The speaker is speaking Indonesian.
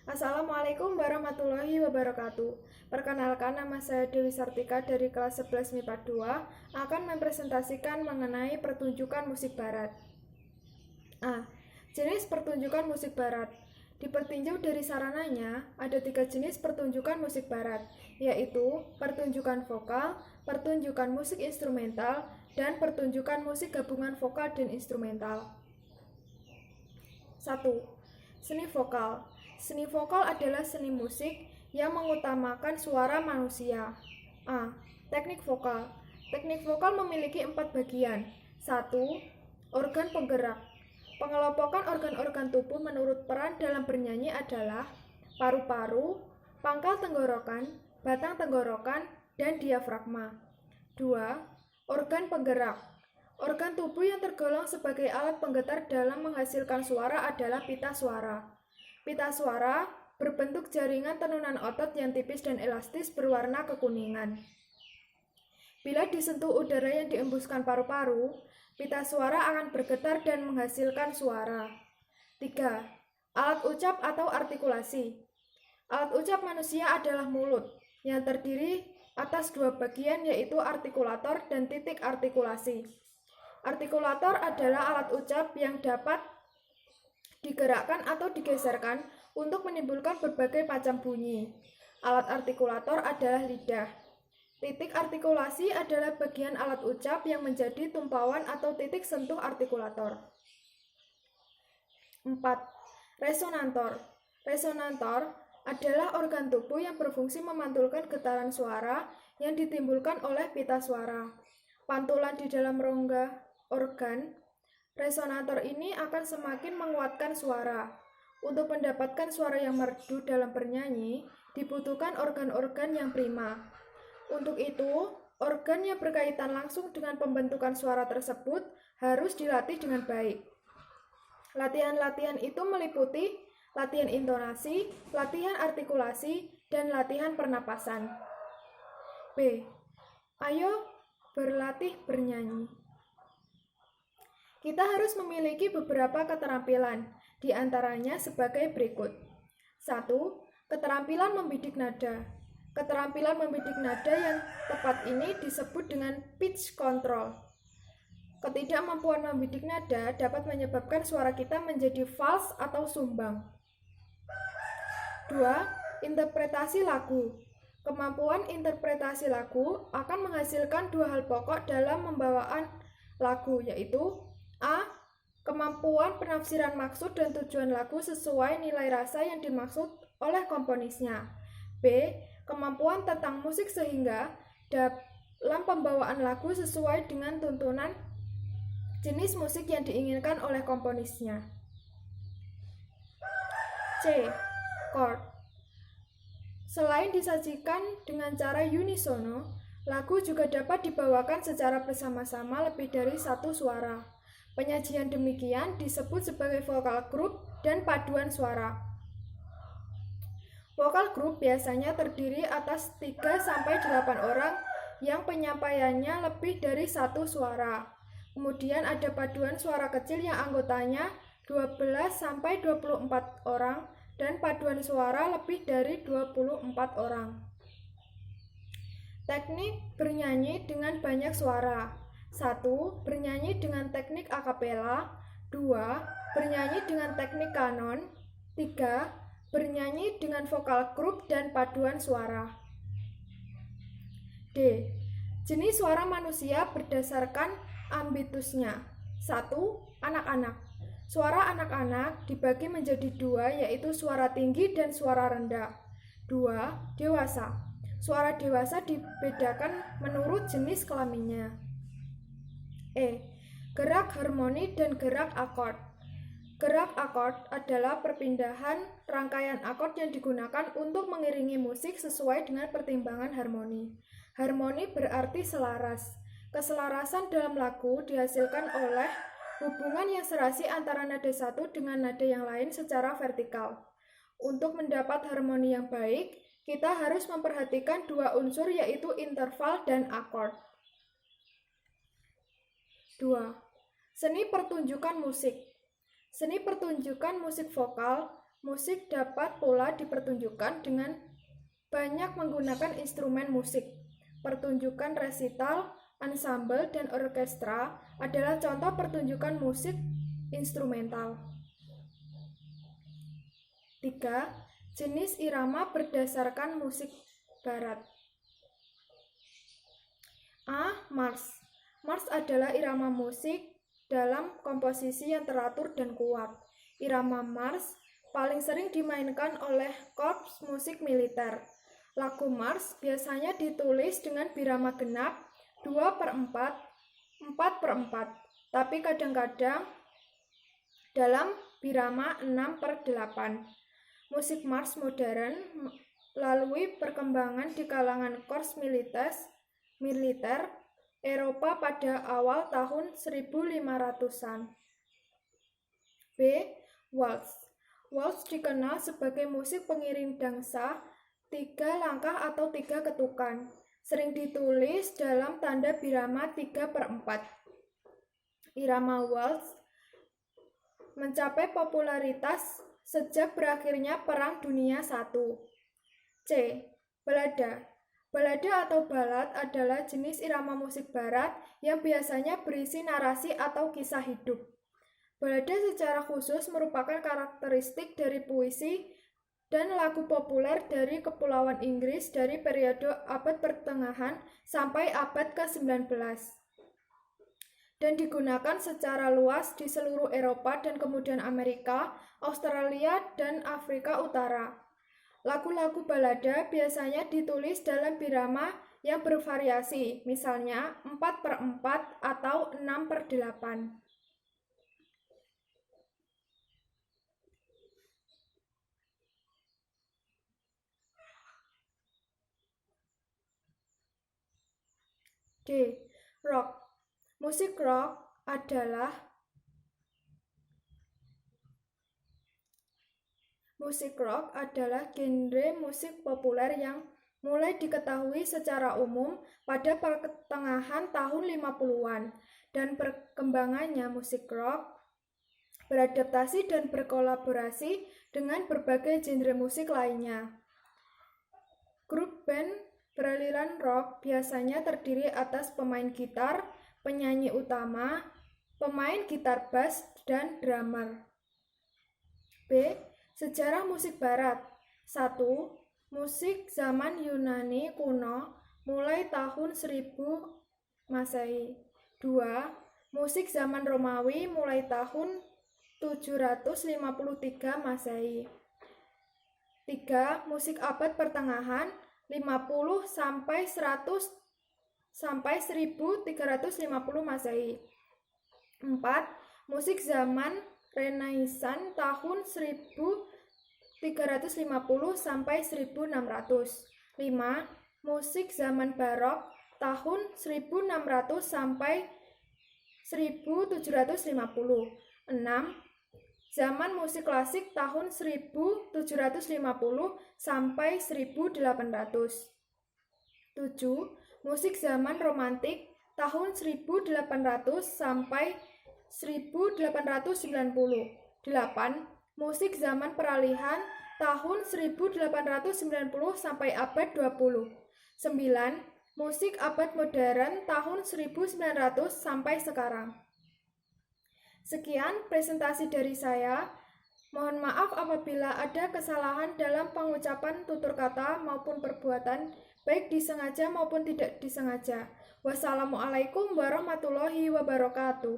Assalamualaikum warahmatullahi wabarakatuh. Perkenalkan, nama saya Dewi Sartika dari kelas 11 MIPA 2 akan mempresentasikan mengenai pertunjukan musik barat. A. Jenis pertunjukan musik barat. Dipertinjau dari sarananya, ada 3 jenis pertunjukan musik barat, yaitu pertunjukan vokal, pertunjukan musik instrumental, dan pertunjukan musik gabungan vokal dan instrumental. 1. Seni vokal. Seni vokal adalah seni musik yang mengutamakan suara manusia. A. Teknik vokal. Teknik vokal memiliki 4 bagian. 1. Organ penggerak. Pengelompokan organ-organ tubuh menurut peran dalam bernyanyi adalah paru-paru, pangkal tenggorokan, batang tenggorokan, dan diafragma. 2. Organ penggerak. Organ tubuh yang tergolong sebagai alat penggetar dalam menghasilkan suara adalah pita suara. Pita suara berbentuk jaringan tenunan otot yang tipis dan elastis berwarna kekuningan. Bila disentuh udara yang diembuskan paru-paru, pita suara akan bergetar dan menghasilkan suara. 3. Alat ucap atau artikulasi. Alat ucap manusia adalah mulut, yang terdiri atas 2 bagian yaitu artikulator dan titik artikulasi. Artikulator adalah alat ucap yang dapat digerakkan atau digeserkan untuk menimbulkan berbagai macam bunyi. Alat artikulator adalah lidah. Titik artikulasi adalah bagian alat ucap yang menjadi tumpauan atau titik sentuh artikulator. 4. Resonantor. Resonantor adalah organ tubuh yang berfungsi memantulkan getaran suara yang ditimbulkan oleh pita suara. Pantulan di dalam rongga organ resonator ini akan semakin menguatkan suara. Untuk mendapatkan suara yang merdu dalam bernyanyi, dibutuhkan organ-organ yang prima. Untuk itu, organ yang berkaitan langsung dengan pembentukan suara tersebut harus dilatih dengan baik. Latihan-latihan itu meliputi latihan intonasi, latihan artikulasi, dan latihan pernapasan. B. Ayo berlatih bernyanyi. Kita harus memiliki beberapa keterampilan, di antaranya sebagai berikut. 1. Keterampilan membidik nada. Keterampilan membidik nada yang tepat ini disebut dengan pitch control. Ketidakmampuan membidik nada dapat menyebabkan suara kita menjadi fals atau sumbang. 2. Interpretasi lagu. Kemampuan interpretasi lagu akan menghasilkan 2 hal pokok dalam pembawaan lagu, yaitu A. Kemampuan penafsiran maksud dan tujuan lagu sesuai nilai rasa yang dimaksud oleh komponisnya. B. Kemampuan tentang musik sehingga dalam pembawaan lagu sesuai dengan tuntunan jenis musik yang diinginkan oleh komponisnya. C. Chord. Selain disajikan dengan cara unisono, lagu juga dapat dibawakan secara bersama-sama lebih dari 1 suara. Penyajian demikian disebut sebagai vokal group dan paduan suara. Vokal group biasanya terdiri atas 3-8 orang yang penyampaiannya lebih dari 1 suara. Kemudian ada paduan suara kecil yang anggotanya 12-24 orang dan paduan suara lebih dari 24 orang. Teknik bernyanyi dengan banyak suara. 1. Bernyanyi dengan teknik akapela. 2. Bernyanyi dengan teknik kanon. 3. Bernyanyi dengan vokal group dan paduan suara. D. Jenis suara manusia berdasarkan ambitusnya. 1. Anak-anak. Suara anak-anak dibagi menjadi 2, yaitu suara tinggi dan suara rendah. 2. Dewasa. Suara dewasa dibedakan menurut jenis kelaminnya. E. Gerak harmoni dan gerak akord. Gerak akord adalah perpindahan rangkaian akord yang digunakan untuk mengiringi musik sesuai dengan pertimbangan harmoni. Harmoni berarti selaras. Keselarasan dalam lagu dihasilkan oleh hubungan yang serasi antara nada satu dengan nada yang lain secara vertikal. Untuk mendapat harmoni yang baik, kita harus memperhatikan 2 unsur yaitu interval dan akord. 2. Seni pertunjukan musik. Seni pertunjukan musik vokal Musik dapat pula dipertunjukkan dengan banyak menggunakan instrumen musik. Pertunjukan resital, ensemble, dan orkestra adalah contoh pertunjukan musik instrumental. 3. Jenis irama berdasarkan musik barat. A. Mars. Mars adalah irama musik dalam komposisi yang teratur dan kuat. Irama Mars paling sering dimainkan oleh korps musik militer. Lagu Mars biasanya ditulis dengan birama genap 2/4, 4/4, tapi kadang-kadang dalam birama 6/8. Musik Mars modern melalui perkembangan di kalangan korps militer Eropa pada awal tahun 1500-an. B. Waltz. Waltz dikenal sebagai musik pengiring dansa 3 langkah atau 3 ketukan. Sering ditulis dalam tanda birama 3/4. Irama waltz mencapai popularitas sejak berakhirnya Perang Dunia I. C. Balada. Balada atau balad adalah jenis irama musik barat yang biasanya berisi narasi atau kisah hidup. Balada secara khusus merupakan karakteristik dari puisi dan lagu populer dari Kepulauan Inggris dari periode abad pertengahan sampai abad ke-19 dan digunakan secara luas di seluruh Eropa dan kemudian Amerika, Australia, dan Afrika Utara. Lagu-lagu balada biasanya ditulis dalam birama yang bervariasi, misalnya 4/4 atau 6/8. D. Rock. Musik rock adalah genre musik populer yang mulai diketahui secara umum pada pertengahan tahun 50-an, dan perkembangannya musik rock beradaptasi dan berkolaborasi dengan berbagai genre musik lainnya. Grup band beraliran rock biasanya terdiri atas pemain gitar, penyanyi utama, pemain gitar bass, dan drummer. B. Sejarah musik barat. 1. Musik zaman Yunani kuno mulai tahun 1000 Masehi. 2. Musik zaman Romawi mulai tahun 753 Masehi. 3. Musik abad pertengahan 50 sampai 1350 Masehi. 4. Musik zaman Renaissance tahun 1350 sampai 1600. 5. Musik zaman Barok tahun 1600 sampai 1750. 6. Zaman musik klasik tahun 1750 sampai 1800. 7. Musik zaman romantik tahun 1800 sampai 1890. 8. Musik zaman peralihan tahun 1890 sampai abad 20. 9. Musik abad modern tahun 1900 sampai sekarang. Sekian presentasi dari saya. Mohon maaf apabila ada kesalahan dalam pengucapan tutur kata maupun perbuatan, baik disengaja maupun tidak disengaja. Wassalamualaikum warahmatullahi wabarakatuh.